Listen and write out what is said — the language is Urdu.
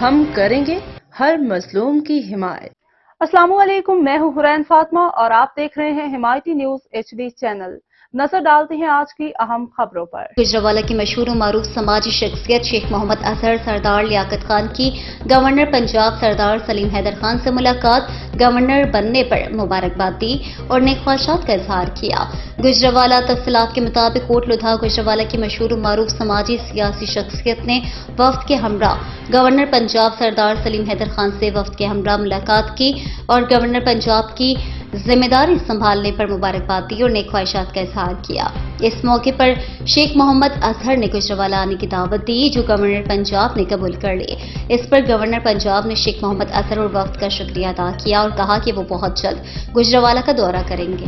ہم کریں گے ہر مظلوم کی حمایت۔ السلام علیکم، میں ہوں حرین فاطمہ اور آپ دیکھ رہے ہیں حمایتی نیوز HD چینل۔ نظر ڈالتے ہیں آج کی اہم خبروں پر۔ گجرانوالہ کی مشہور و معروف سماجی شخصیت شیخ محمد اظہر سردار لیاقت خان کی گورنر پنجاب سردار سلیم حیدر خان سے ملاقات، گورنر بننے پر مبارکباد دی اور نیک خواہشات کا اظہار کیا۔ گجرانوالہ تفصیلات کے مطابق کوٹ لدھا گجرانوالہ کی مشہور و معروف سماجی سیاسی شخصیت نے وفد کے ہمراہ گورنر پنجاب سردار سلیم حیدر خان سے وفد کے ہمراہ ملاقات کی اور گورنر پنجاب کی ذمہ داری سنبھالنے پر مبارکباد دی اور نیک خواہشات کا اظہار کیا۔ اس موقع پر شیخ محمد اظہر نے گجرانوالہ آنے کی دعوت دی جو گورنر پنجاب نے قبول کر لی۔ اس پر گورنر پنجاب نے شیخ محمد اظہر اور وفد کا شکریہ ادا کیا اور کہا کہ وہ بہت جلد گجرانوالہ کا دورہ کریں گے۔